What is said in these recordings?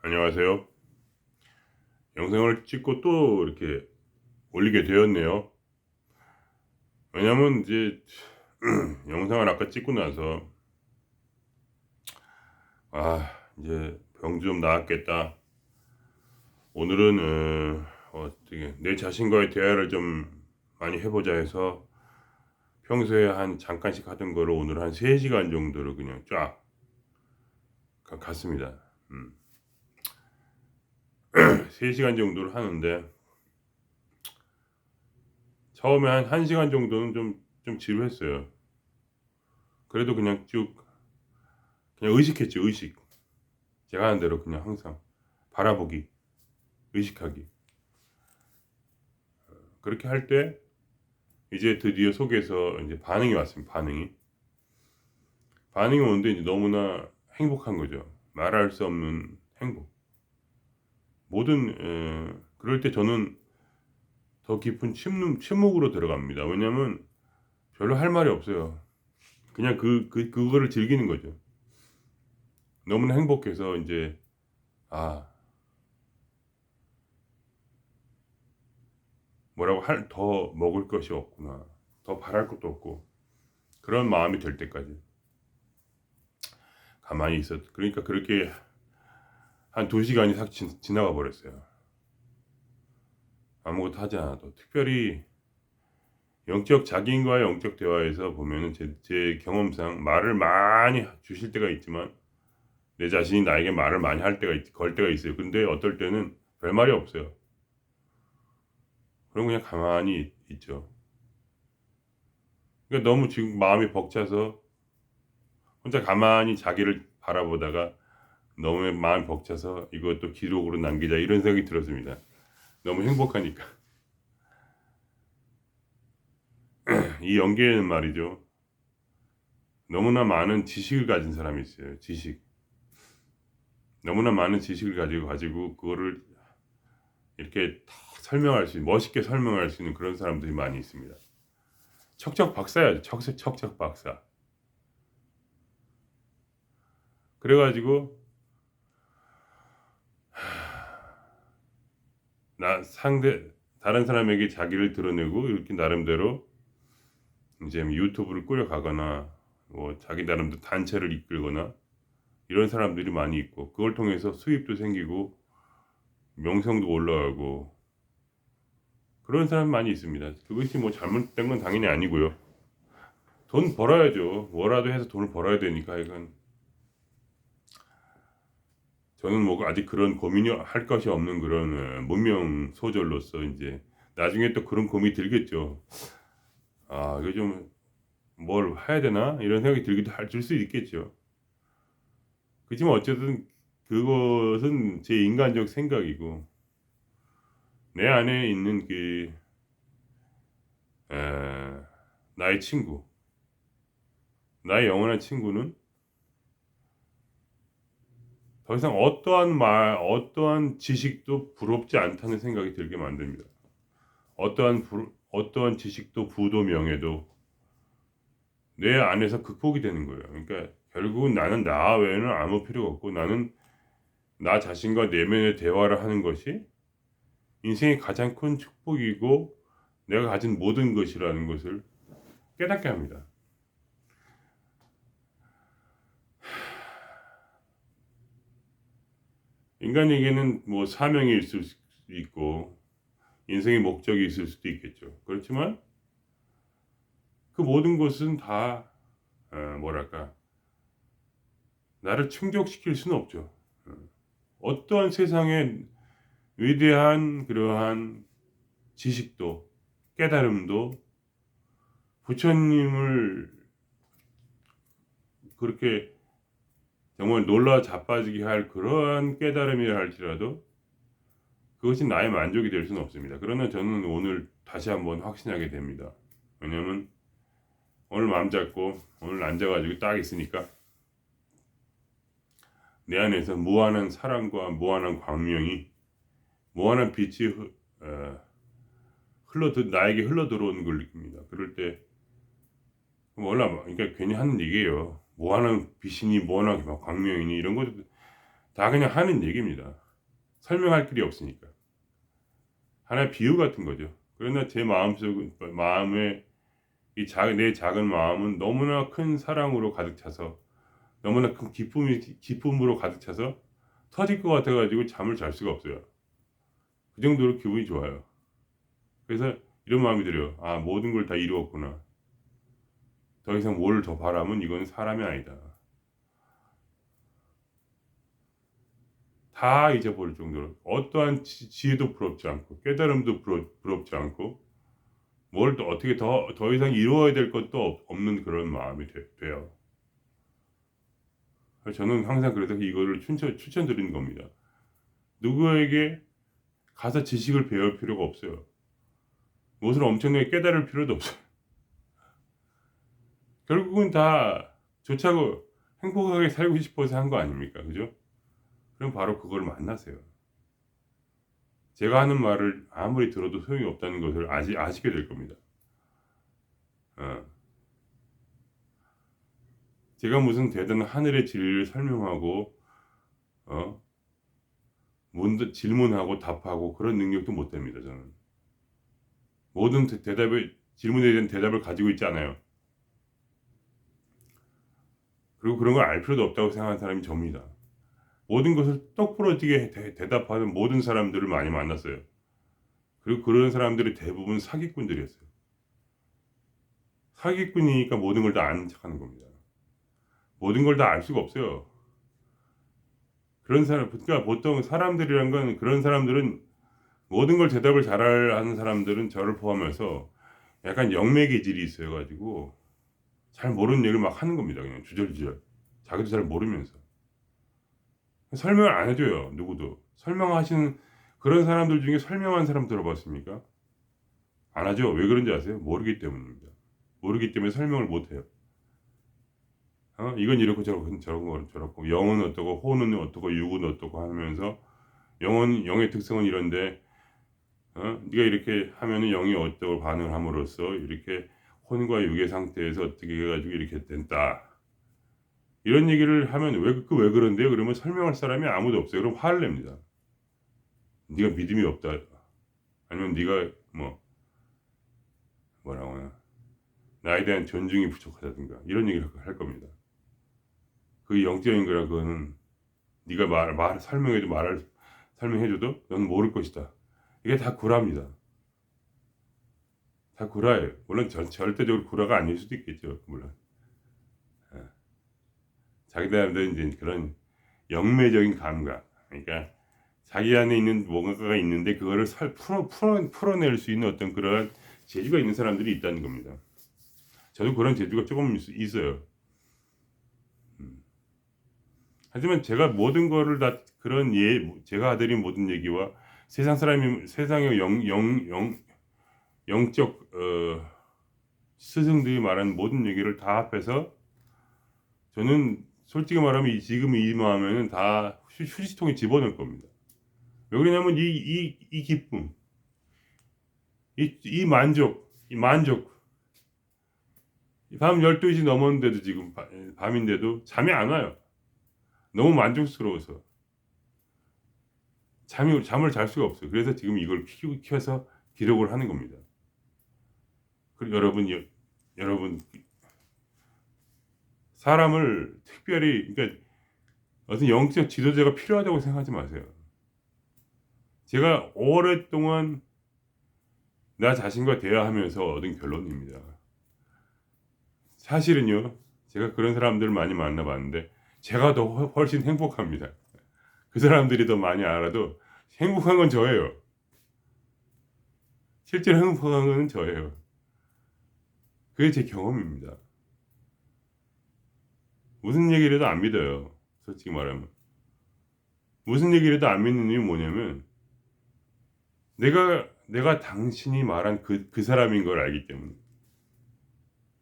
안녕하세요. 영상을 찍고 또 이렇게 올리게 되었네요. 왜냐면 이제 영상을 아까 찍고 나서 이제 병 좀 나았겠다. 오늘은 어떻게 내 자신과의 대화를 좀 많이 해보자 해서 평소에 한 잠깐씩 하던 거를 오늘 한 3시간 정도를 그냥 쫙 갔습니다. 3시간 정도를 하는데 처음에 한 1시간 정도는 좀 지루했어요. 그래도 그냥 쭉 그냥 의식했지, 의식. 제가 하는 대로 그냥 항상 바라보기, 의식하기. 그렇게 할 때 이제 드디어 속에서 이제 반응이 왔습니다. 반응이 오는데 이제 너무나 행복한 거죠. 말할 수 없는 행복. 그럴 때 저는 더 깊은 침묵으로 들어갑니다. 왜냐면 별로 할 말이 없어요. 그냥 그거를 즐기는 거죠. 너무나 행복해서 이제 아 더 먹을 것이 없구나. 더 바랄 것도 없고 그런 마음이 들 때까지 가만히 있었. 그러니까 그렇게 한 2시간이 싹 지나가 버렸어요. 아무것도 하지 않아도. 특별히 자기인과의 영적 대화에서 보면은 제 경험상 말을 많이 주실 때가 있지만 내 자신이 나에게 말을 많이 걸 때가 있어요. 근데 어떨 때는 별 말이 없어요. 그럼 그냥 가만히 있죠. 그러니까 너무 지금 마음이 벅차서 혼자 가만히 자기를 바라보다가 너무 마음이 벅차서 이것도 기록으로 남기자 이런 생각이 들었습니다. 너무 행복하니까. 이 연계에는 말이죠. 너무나 많은 지식을 가진 사람이 있어요. 너무나 많은 지식을 가지고 그거를 이렇게 멋있게 설명할 수 있는 그런 사람들이 많이 있습니다. 척척 박사야죠. 척척 박사. 그래가지고 나 상대 다른 사람에게 자기를 드러내고 이렇게 나름대로 이제 유튜브를 꾸려가거나 뭐 자기 나름대로 단체를 이끌거나 이런 사람들이 많이 있고 그걸 통해서 수입도 생기고 명성도 올라가고 그런 사람 많이 있습니다. 그것이 뭐 잘못된 건 당연히 아니고요. 돈 벌어야죠. 뭐라도 해서 돈을 벌어야 되니까 이건 저는 뭐 아직 그런 고민이 할 것이 없는 그런 문명 소절로서 이제 나중에 또 그런 고민이 들겠죠. 이거 좀 뭘 해야 되나 이런 생각이 들 수 있겠죠. 그렇지만 어쨌든 그것은 제 인간적 생각이고 내 안에 있는 에, 나의 친구, 나의 영원한 친구는 더 이상 어떠한 지식도 부럽지 않다는 생각이 들게 만듭니다. 어떠한 지식도 부도 명예도 내 안에서 극복이 되는 거예요. 그러니까 결국은 나는 나 외에는 아무 필요가 없고 나는 나 자신과 내면의 대화를 하는 것이 인생의 가장 큰 축복이고 내가 가진 모든 것이라는 것을 깨닫게 합니다. 인간에게는 뭐 사명이 있을 수 있고 인생의 목적이 있을 수도 있겠죠. 그렇지만 그 모든 것은 다 뭐랄까 나를 충족시킬 수는 없죠. 어떠한 세상의 위대한 그러한 지식도 깨달음도 부처님을 그렇게 정말 놀라 자빠지게 할 그러한 깨달음이라 할지라도 그것이 나의 만족이 될 수는 없습니다. 그러나 저는 오늘 다시 한번 확신하게 됩니다. 왜냐면 오늘 마음 잡고 오늘 앉아가지고 딱 있으니까 내 안에서 무한한 사랑과 무한한 광명이 무한한 빛이 나에게 흘러 들어오는 걸 느낍니다. 그럴 때 몰라 그러니까 괜히 하는 얘기예요. 무한한 빛이니 무한한 광명이니 이런 것 다 그냥 하는 얘기입니다. 설명할 길이 없으니까. 하나의 비유 같은 거죠. 그러나 제 마음에 내 작은 마음은 너무나 큰 사랑으로 가득 차서, 너무나 큰 기쁨으로 가득 차서 터질 것 같아가지고 잠을 잘 수가 없어요. 그 정도로 기분이 좋아요. 그래서 이런 마음이 들어요. 아, 모든 걸 다 이루었구나. 더 이상 뭘 더 바라면 이건 사람이 아니다. 다 잊어버릴 정도로 어떠한 지혜도 부럽지 않고 깨달음도 부럽지 않고 뭘 또 어떻게 더 이상 이루어야 될 것도 없는 그런 마음이 돼요. 저는 항상 그래서 이거를 추천드리는 겁니다. 누구에게 가서 지식을 배울 필요가 없어요. 무엇을 엄청나게 깨달을 필요도 없어요. 결국은 다 좋자고 행복하게 살고 싶어서 한 거 아닙니까? 그죠? 그럼 바로 그걸 만나세요. 제가 하는 말을 아무리 들어도 소용이 없다는 것을 아시게 될 겁니다. 어. 제가 무슨 대단한 하늘의 진리를 설명하고 어? 질문하고 답하고 그런 능력도 못 됩니다. 저는 모든 질문에 대한 대답을 가지고 있지 않아요. 그리고 그런 걸 알 필요도 없다고 생각하는 사람이 접니다. 모든 것을 똑부러지게 대답하는 모든 사람들을 많이 만났어요. 그리고 그런 사람들이 대부분 사기꾼들이었어요. 사기꾼이니까 모든 걸 다 아는 척하는 겁니다. 모든 걸 다 알 수가 없어요. 그러니까 보통 사람들이란 건 그런 사람들은 모든 걸 대답을 잘하는 사람들은 저를 포함해서 약간 영매 기질이 있어가지고 잘 모르는 얘기를 막 하는 겁니다. 그냥 주절주절. 자기도 잘 모르면서. 설명을 안 해줘요. 누구도. 설명하시는 그런 사람들 중에 설명한 사람 들어봤습니까? 안 하죠. 왜 그런지 아세요? 모르기 때문입니다. 모르기 때문에 설명을 못 해요. 이건 이렇고 저런 건 저렇고 영은 어떻고 호는 어떻고 육은 어떻고 하면서 영의 특성은 이런데 네가 이렇게 하면은 영이 어떻고 반응을 함으로써 이렇게 혼과 육의 상태에서 어떻게 해가지고 이렇게 된다. 이런 얘기를 하면 왜 그런데요? 그러면 설명할 사람이 아무도 없어요. 그럼 화를 냅니다. 네가 믿음이 없다. 아니면 네가 뭐라고 하나 나에 대한 존중이 부족하다든가 이런 얘기를 할 겁니다. 그 영적인 거라 그거는 네가 설명해줘도 넌 모를 것이다. 이게 다 구라입니다. 다 구라예요. 물론 절대적으로 구라가 아닐 수도 있겠죠. 물론 자기들한테 이제 그런 영매적인 감각, 그러니까 자기 안에 있는 뭔가가 있는데 그거를 풀어낼 수 있는 어떤 그런 재주가 있는 사람들이 있다는 겁니다. 저도 그런 재주가 조금 있어요. 하지만 제가 모든 거를 다 제가 하드린 모든 얘기와 세상의 영적 스승들이 말하는 모든 얘기를 다 합해서 저는 솔직히 말하면 지금 이 마음에는 다 휴지통에 집어넣을 겁니다. 왜 그러냐면 이 기쁨, 이 만족, 밤 12시 넘었는데도 지금 밤인데도 잠이 안 와요. 너무 만족스러워서 잠을 잘 수가 없어요. 그래서 지금 이걸 켜서 기록을 하는 겁니다. 그리고 여러분 사람을 특별히 그러니까 어떤 영적 지도자가 필요하다고 생각하지 마세요. 제가 오랫동안 나 자신과 대화하면서 얻은 결론입니다. 사실은요, 제가 그런 사람들을 많이 만나봤는데 제가 더 훨씬 행복합니다. 그 사람들이 더 많이 알아도 행복한 건 저예요. 실제로 행복한 건 저예요. 그게 제 경험입니다. 무슨 얘기를 해도 안 믿어요. 솔직히 말하면. 무슨 얘기를 해도 안 믿는 이유는 뭐냐면 내가 당신이 말한 그 사람인 걸 알기 때문에.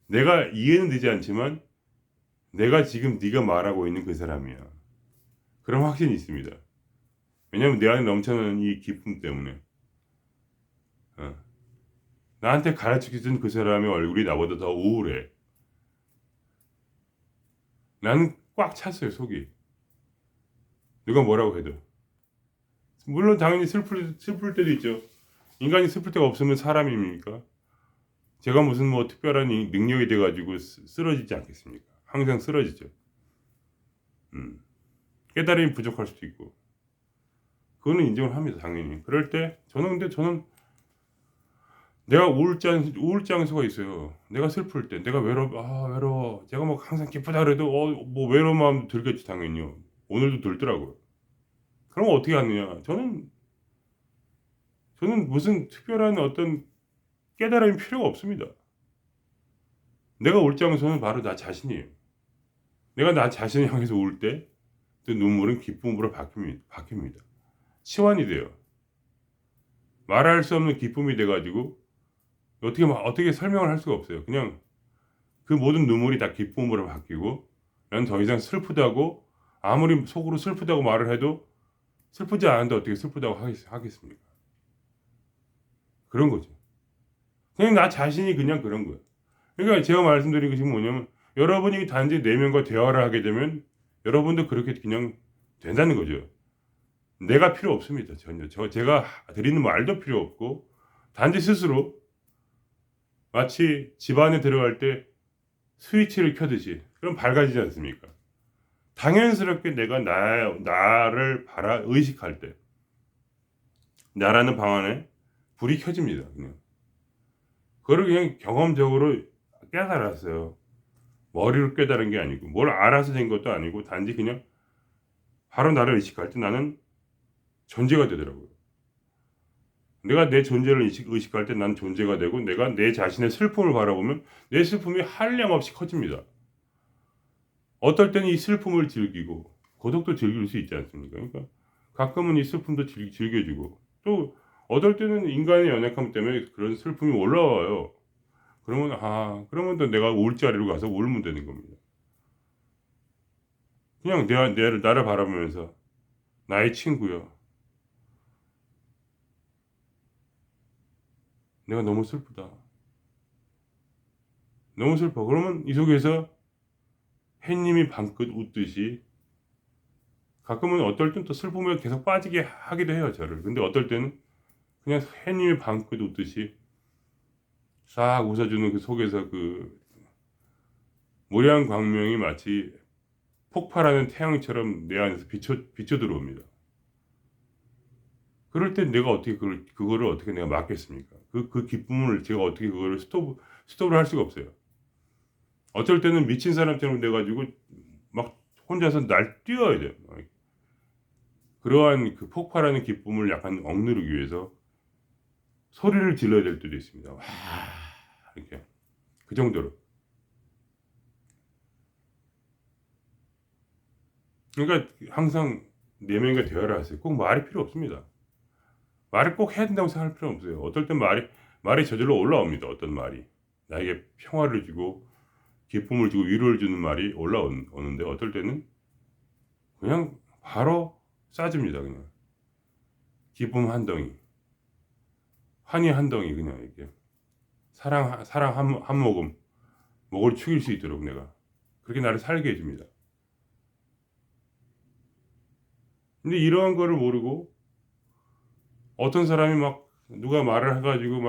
내가 이해는 되지 않지만 내가 지금 네가 말하고 있는 그 사람이야. 그런 확신이 있습니다. 왜냐면 내 안에 넘쳐나는 이 기쁨 때문에. 나한테 가르쳐준 그 사람의 얼굴이 나보다 더 우울해. 나는 꽉 찼어요, 속이. 누가 뭐라고 해도. 물론 당연히 슬플 때도 있죠. 인간이 슬플 때가 없으면 사람입니까? 제가 무슨 뭐 특별한 능력이 돼가지고 쓰러지지 않겠습니까? 항상 쓰러지죠. 깨달음이 부족할 수도 있고. 그거는 인정을 합니다, 당연히. 그럴 때, 저는 내가 우울장수가 있어요. 내가 슬플 때, 내가 외로워. 제가 뭐 항상 기쁘다 그래도, 뭐 외로운 마음 들겠지, 당연히요. 오늘도 들더라고요. 그럼 어떻게 하느냐? 저는 무슨 특별한 어떤 깨달음이 필요가 없습니다. 내가 울장소는 바로 나 자신이에요. 내가 나 자신을 향해서 울 때, 그 눈물은 기쁨으로 바뀝니다. 치환이 돼요. 말할 수 없는 기쁨이 돼가지고, 어떻게 설명을 할 수가 없어요. 그냥 그 모든 눈물이 다 기쁨으로 바뀌고, 난 더 이상 슬프다고, 아무리 속으로 슬프다고 말을 해도, 슬프지 않은데 어떻게 슬프다고 하겠습니까? 그런 거죠. 그냥 나 자신이 그냥 그런 거예요. 그러니까 제가 말씀드린 것이 뭐냐면, 여러분이 단지 내면과 대화를 하게 되면, 여러분도 그렇게 그냥 된다는 거죠. 내가 필요 없습니다. 전혀. 제가 드리는 말도 필요 없고, 단지 스스로 마치 집 안에 들어갈 때 스위치를 켜듯이, 그럼 밝아지지 않습니까? 당연스럽게 내가 나를 의식할 때, 나라는 방 안에 불이 켜집니다. 그냥. 그걸 그냥 경험적으로 깨달았어요. 머리로 깨달은 게 아니고, 뭘 알아서 된 것도 아니고, 단지 그냥 바로 나를 의식할 때 나는 존재가 되더라고요. 내가 내 존재를 의식할 때 난 존재가 되고, 내가 내 자신의 슬픔을 바라보면 내 슬픔이 한량없이 커집니다. 어떨 때는 이 슬픔을 즐기고 고독도 즐길 수 있지 않습니까? 그러니까 가끔은 이 슬픔도 즐겨주고, 또 어떨 때는 인간의 연약함 때문에 그런 슬픔이 올라와요. 그러면 또 내가 울 자리로 가서 울면 되는 겁니다. 그냥 나를 바라보면서, 나의 친구여, 내가 너무 슬프다. 너무 슬퍼. 그러면 이 속에서 햇님이 방긋 웃듯이, 가끔은 어떨 땐 또 슬픔에 계속 빠지게 하기도 해요, 저를. 근데 어떨 때는 그냥 햇님이 방긋 웃듯이 싹 웃어주는 그 속에서 그 모량 광명이 마치 폭발하는 태양처럼 내 안에서 비춰 들어옵니다. 그럴 때 내가 어떻게 그거를 어떻게 내가 막겠습니까? 그 기쁨을 제가 어떻게 그거를 스톱을 할 수가 없어요. 어쩔 때는 미친 사람처럼 돼가지고 막 혼자서 뛰어야 돼요. 그러한 그 폭발하는 기쁨을 약간 억누르기 위해서 소리를 질러야 될 때도 있습니다. 와, 이렇게. 그 정도로. 그러니까 항상 내면과 대화를 하세요. 꼭 말이 필요 없습니다. 말을 꼭 해야 된다고 생각할 필요는 없어요. 어떨 땐 말이 저절로 올라옵니다. 어떤 말이. 나에게 평화를 주고, 기쁨을 주고, 위로를 주는 말이 올라오는데, 어떨 때는 그냥 바로 쏴줍니다. 그냥. 기쁨 한 덩이, 환희 한 덩이, 그냥 이렇게. 사랑 한 모금, 목을 축일 수 있도록 내가. 그렇게 나를 살게 해줍니다. 근데 이러한 거를 모르고, 어떤 사람이 누가 말을 해가지고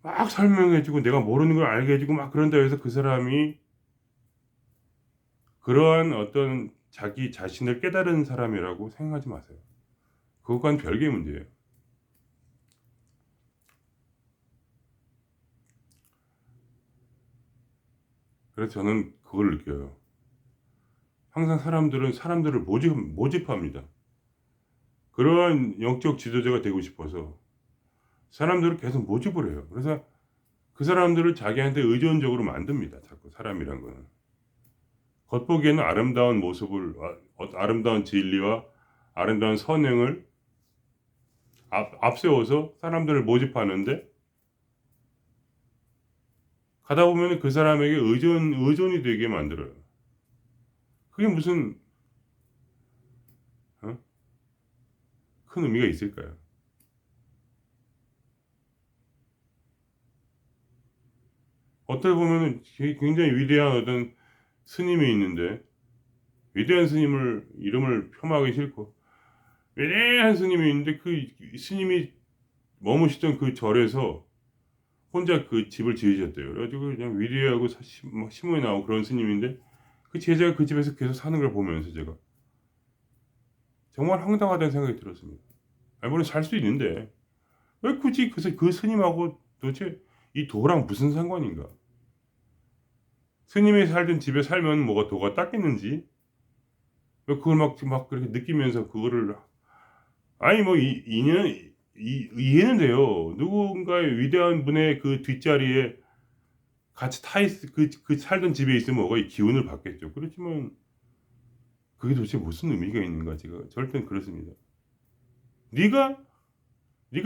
막 설명해주고, 내가 모르는 걸 알게 해주고, 그런다 해서 그 사람이 그러한 어떤 자기 자신을 깨달은 사람이라고 생각하지 마세요. 그것과는 별개의 문제예요. 그래서 저는 그걸 느껴요. 항상 사람들은 사람들을 모집합니다. 그러한 영적 지도자가 되고 싶어서 사람들을 계속 모집을 해요. 그래서 그 사람들을 자기한테 의존적으로 만듭니다. 자꾸 사람이란 거는. 겉보기에는 아름다운 모습을, 아름다운 진리와 아름다운 선행을 앞세워서 사람들을 모집하는데, 가다 보면 그 사람에게 의존이 되게 만들어요. 그게 무슨 어? 큰 의미가 있을까요? 어떻게 보면 굉장히 위대한 어떤 스님이 있는데, 위대한 스님을 이름을 폄하하기 싫고 위대한 스님이 있는데 그 스님이 머무시던 그 절에서 혼자 그 집을 지으셨대요. 그래가지고 그냥 위대하고 막 신문에 나오고 그런 스님인데 그 제자가 그 집에서 계속 사는 걸 보면서 제가 정말 황당하다는 생각이 들었습니다. 아니 물론 살 수 있는데 왜 굳이 그 스님하고 도대체 이 도랑 무슨 상관인가? 스님이 살던 집에 살면 뭐가 도가 닦겠는지 왜 그걸 막 그렇게 느끼면서 그거를 아니 뭐 이해는 돼요. 누군가의 위대한 분의 그 뒷자리에 같이 그 살던 집에 있으면 뭐가 이 기운을 받겠죠. 그렇지만 그게 도대체 무슨 의미가 있는가 제가 절대 그렇습니다. 네가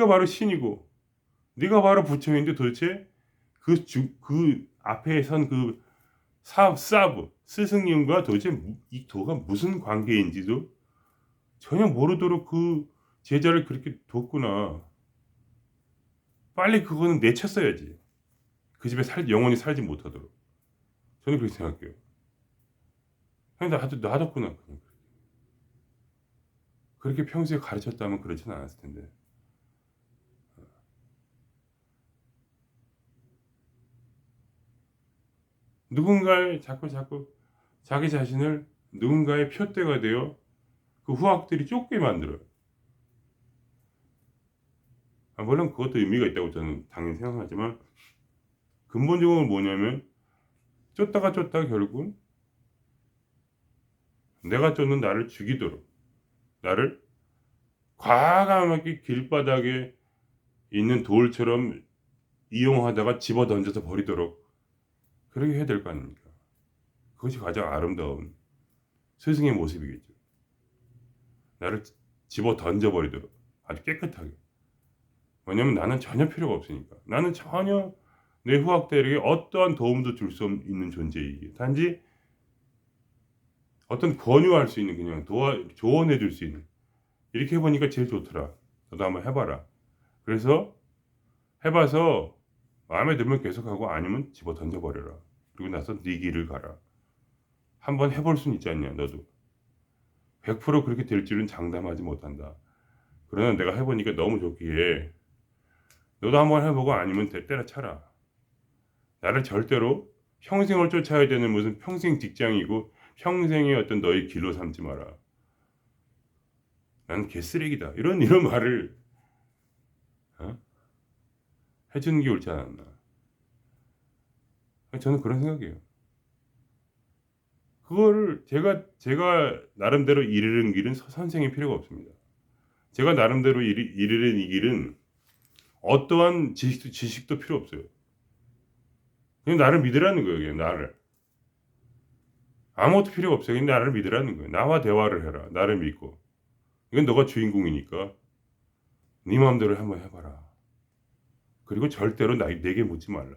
바로 신이고 네가 바로 부처인데 도대체 그 앞에 선 그 사부 스승님과 도대체 이 도가 무슨 관계인지도 전혀 모르도록 그 제자를 그렇게 뒀구나. 빨리 그거는 내쳤어야지. 그 집에 영원히 살지 못하도록. 저는 그렇게 생각해요. 그냥 놔뒀구나. 그냥. 그렇게 평소에 가르쳤다면 그렇지는 않았을 텐데. 누군가의 자꾸 자기 자신을 누군가의 표대가 되어 그 후학들이 쫓게 만들어요. 물론 그것도 의미가 있다고 저는 당연히 생각하지만 근본적으로 뭐냐면 쫓다가 결국은 내가 쫓는 나를 죽이도록 나를 과감하게 길바닥에 있는 돌처럼 이용하다가 집어 던져서 버리도록 그렇게 해야 될 거 아닙니까? 그것이 가장 아름다운 스승의 모습이겠죠. 나를 집어 던져버리도록 아주 깨끗하게. 왜냐면 나는 전혀 필요가 없으니까. 나는 전혀 내 후학들에게 어떠한 도움도 줄 수 있는 존재이기에 단지 어떤 권유할 수 있는 그냥 조언해 줄 수 있는 이렇게 해보니까 제일 좋더라. 너도 한번 해봐라. 그래서 해봐서 마음에 들면 계속하고 아니면 집어 던져버려라. 그리고 나서 네 길을 가라. 한번 해볼 수는 있지 않냐 너도. 100% 그렇게 될 줄은 장담하지 못한다. 그러나 내가 해보니까 너무 좋기에 너도 한번 해보고 아니면 때려쳐라. 나를 절대로 평생을 쫓아야 되는 무슨 평생 직장이고 평생의 어떤 너의 길로 삼지 마라. 나는 개쓰레기다. 이런 말을 해주는 게 옳지 않았나. 저는 그런 생각이에요. 그거를 제가 나름대로 이르는 길은 선생이 필요가 없습니다. 제가 나름대로 이르는 이 길은 어떠한 지식도 필요 없어요. 그냥 나를 믿으라는 거예요. 그냥 나를. 아무것도 필요가 없어요. 그냥 나를 믿으라는 거예요. 나와 대화를 해라. 나를 믿고. 이건 너가 주인공이니까 네 마음대로 한번 해봐라. 그리고 절대로 내게 묻지 말라.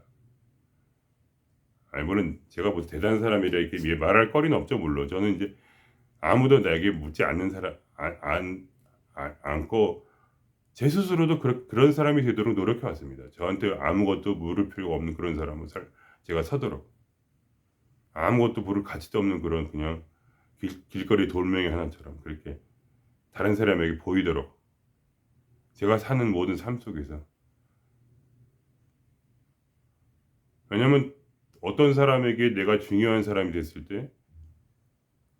아니 물론 제가 뭐 대단한 사람이라 이렇게 말할 거리는 없죠. 물론 저는 이제 아무도 나에게 묻지 않는 사람 않고 제 스스로도 그런 사람이 되도록 노력해 왔습니다. 저한테 아무것도 물을 필요가 없는 그런 사람은 제가 서도록 아무것도 물을 가치도 없는 그런 그냥 길거리 돌멩이 하나처럼 그렇게 다른 사람에게 보이도록 제가 사는 모든 삶 속에서. 왜냐면 어떤 사람에게 내가 중요한 사람이 됐을 때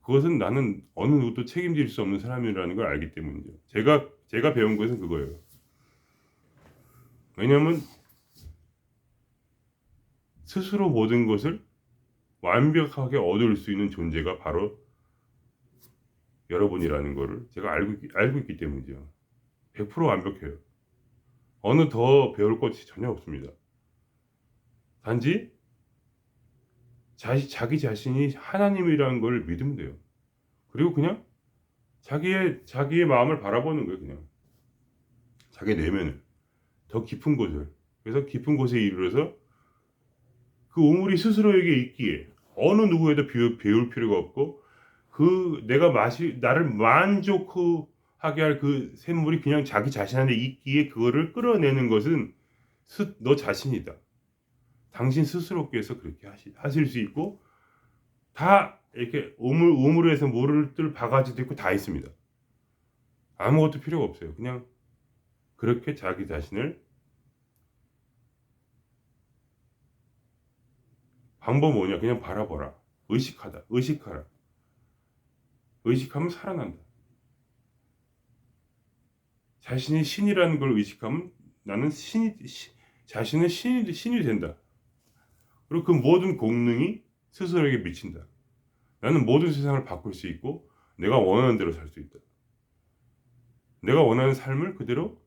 그것은 나는 어느 누구도 책임질 수 없는 사람이라는 걸 알기 때문이죠. 제가 배운 것은 그거예요. 왜냐면 스스로 모든 것을 완벽하게 얻을 수 있는 존재가 바로 여러분이라는 것을 제가 알고 있기 때문이죠. 100% 완벽해요. 어느 더 배울 것이 전혀 없습니다. 단지 자기 자신이 하나님이라는 걸 믿으면 돼요. 그리고 그냥 자기의 마음을 바라보는 거예요. 그냥 자기 내면을 더 깊은 곳을. 그래서 깊은 곳에 이르러서 그 우물이 스스로에게 있기에 어느 누구에도 배울 필요가 없고 그 나를 만족하게 할 그 샘물이 그냥 자기 자신 안에 있기에 그거를 끌어내는 것은 너 자신이다. 당신 스스로께서 그렇게 하실 수 있고 다 이렇게 우물우물에서 물을 뜰 바가지도 있고 다 있습니다. 아무것도 필요가 없어요. 그냥 그렇게 자기 자신을 방법 뭐냐? 그냥 바라봐라. 의식하라. 의식하면 살아난다. 자신이 신이라는 걸 의식하면 나는 자신은 신이 된다. 그리고 그 모든 공능이 스스로에게 미친다. 나는 모든 세상을 바꿀 수 있고 내가 원하는 대로 살 수 있다. 내가 원하는 삶을 그대로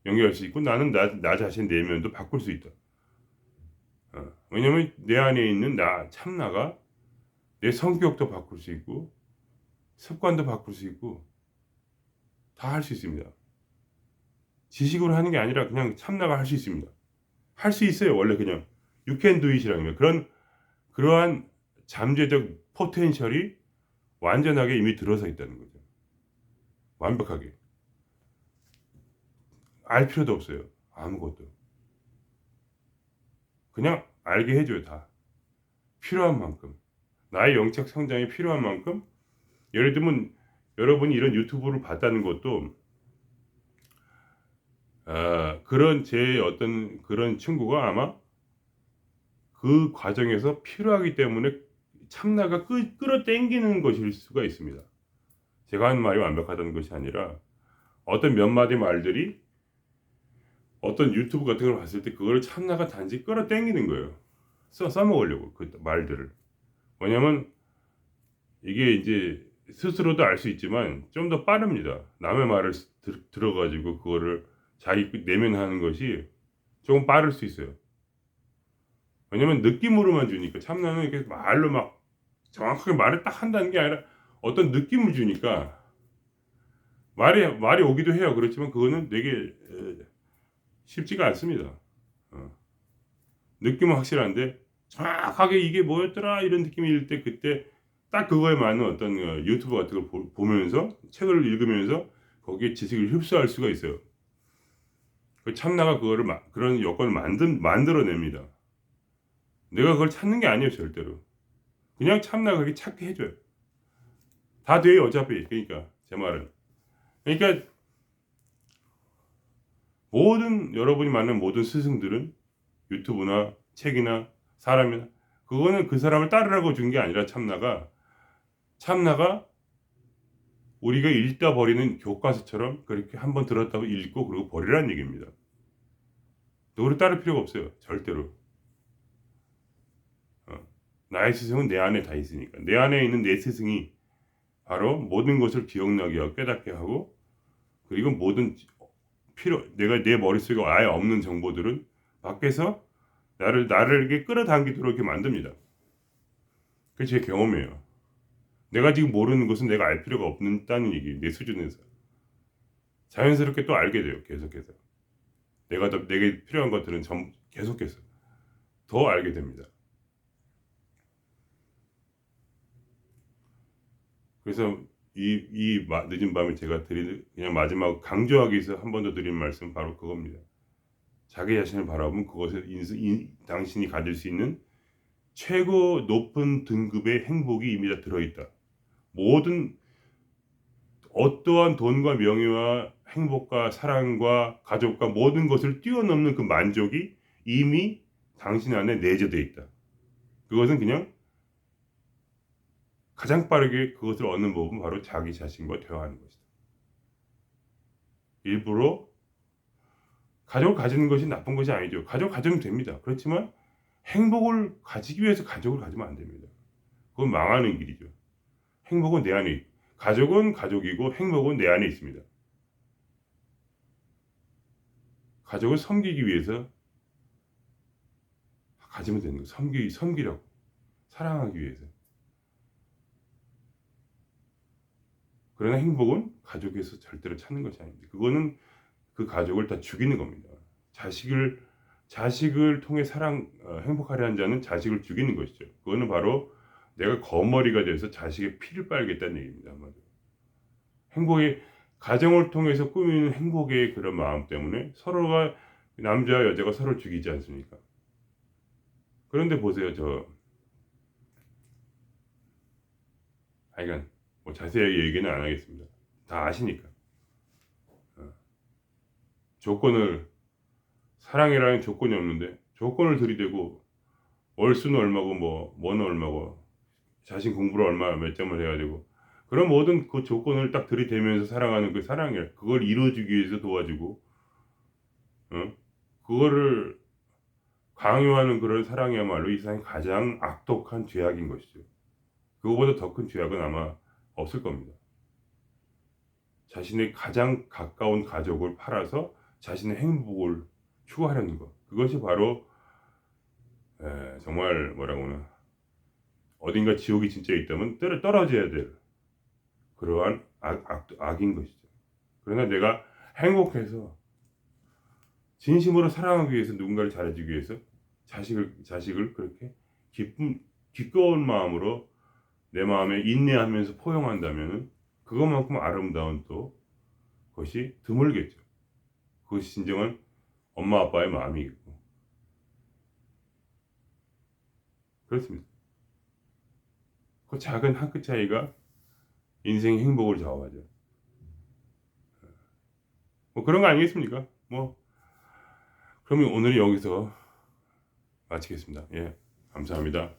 연결할 수 있고 나는 나 자신 내면도 바꿀 수 있다. 왜냐면 내 안에 있는 나 참나가 내 성격도 바꿀 수 있고 습관도 바꿀 수 있고 다 할 수 있습니다. 지식으로 하는 게 아니라 그냥 참나가 할 수 있습니다. 할 수 있어요. 원래 그냥 you can do it이라는 거예요. 그러한 잠재적 포텐셜이 완전하게 이미 들어서 있다는 거죠. 완벽하게. 알 필요도 없어요. 아무것도. 그냥 알게 해줘요. 다. 필요한 만큼. 나의 영적 성장이 필요한 만큼. 예를 들면 여러분이 이런 유튜브를 봤다는 것도 그런 제 어떤 그런 친구가 아마 그 과정에서 필요하기 때문에 참나가 끌어당기는 것일 수가 있습니다. 제가 하는 말이 완벽하다는 것이 아니라 어떤 몇 마디 말들이 어떤 유튜브 같은 걸 봤을 때 그걸 참나가 단지 끌어당기는 거예요. 써먹으려고 그 말들을. 왜냐면 이게 이제 스스로도 알 수 있지만 좀 더 빠릅니다. 남의 말을 들어가지고 그거를 자기 내면하는 것이 조금 빠를 수 있어요. 왜냐면 느낌으로만 주니까 참나는 이렇게 말로 막 정확하게 말을 딱 한다는 게 아니라 어떤 느낌을 주니까 말이 오기도 해요. 그렇지만 그거는 되게 쉽지가 않습니다. 느낌은 확실한데 정확하게 이게 뭐였더라 이런 느낌이 일 때 그때 딱 그거에 맞는 어떤 유튜브 같은 걸 보면서 책을 읽으면서 거기에 지식을 흡수할 수가 있어요. 그 참나가 그거를 그런 여건을 만들어냅니다. 내가 그걸 찾는 게 아니에요 절대로. 그냥 참나가 그렇게 찾게 해줘요. 다 돼요 어차피. 그러니까 제 말은. 그러니까 여러분이 만난 모든 스승들은 유튜브나 책이나 사람이나 그거는 그 사람을 따르라고 준 게 아니라 참나가 우리가 읽다 버리는 교과서처럼 그렇게 한번 들었다고 읽고 그리고 버리라는 얘기입니다. 누구를 따를 필요가 없어요. 절대로. 나의 스승은 내 안에 다 있으니까. 내 안에 있는 내 스승이 바로 모든 것을 기억나게 하고 깨닫게 하고 그리고 모든 내가 내 머릿속에 아예 없는 정보들은 밖에서 나를 이렇게 끌어당기도록 이렇게 만듭니다. 그게 제 경험이에요. 내가 지금 모르는 것은 내가 알 필요가 없다는 얘기예요. 내 수준에서. 자연스럽게 또 알게 돼요. 계속해서. 내게 필요한 것들은 계속해서 더 알게 됩니다. 그래서 이 늦은 밤에 제가 그냥 마지막 강조하기 위해서 한 번 더 드린 말씀 바로 그겁니다. 자기 자신을 바라보면 그것에 당신이 가질 수 있는 최고 높은 등급의 행복이 이미 다 들어있다. 어떠한 돈과 명예와 행복과 사랑과 가족과 모든 것을 뛰어넘는 그 만족이 이미 당신 안에 내재되어 있다. 그것은 그냥 가장 빠르게 그것을 얻는 법은 바로 자기 자신과 대화하는 것이다. 일부러 가족을 가지는 것이 나쁜 것이 아니죠. 가족 가지면 됩니다. 그렇지만 행복을 가지기 위해서 가족을 가지면 안 됩니다. 그건 망하는 길이죠. 행복은 내 안에 가족은 가족이고 행복은 내 안에 있습니다. 가족을 섬기기 위해서 가지면 되는 거예요. 섬기라고. 사랑하기 위해서. 그러나 행복은 가족에서 절대로 찾는 것이 아닙니다. 그거는 그 가족을 다 죽이는 겁니다. 자식을 통해 행복하려 한 자는 자식을 죽이는 것이죠. 그거는 바로 내가 거머리가 돼서 자식의 피를 빨겠다는 얘기입니다. 가정을 통해서 꾸미는 행복의 그런 마음 때문에 남자와 여자가 서로 죽이지 않습니까? 그런데 보세요. 하여간 뭐 자세하게 얘기는 안 하겠습니다. 다 아시니까. 조건을 사랑이라는 조건이 없는데 조건을 들이대고 월수는 얼마고 뭐는 얼마고 자신 공부를 얼마 몇 점을 해야 되고 그런 모든 그 조건을 딱 들이대면서 사랑하는 그 사랑이야. 그걸 이루어주기 위해서 도와주고 그거를 강요하는 그런 사랑이야말로 이 세상에 가장 악독한 죄악인 것이죠. 그거보다 더 큰 죄악은 아마 없을 겁니다. 자신의 가장 가까운 가족을 팔아서 자신의 행복을 추구하려는 것. 그것이 바로 정말 뭐라고 하나 어딘가 지옥이 진짜 있다면 떨어져야 될 그러한 악인 것이죠. 그러나 내가 행복해서 진심으로 사랑하기 위해서 누군가를 잘해주기 위해서 자식을 그렇게 기꺼운 마음으로 내 마음에 인내하면서 포용한다면 그것만큼 아름다운 또 것이 드물겠죠. 그것이 진정한 엄마 아빠의 마음이겠고 그렇습니다. 그 작은 한 끗 차이가 인생의 행복을 좌우하죠. 뭐 그런 거 아니겠습니까? 뭐 그러면 오늘 여기서 마치겠습니다. 예, 감사합니다.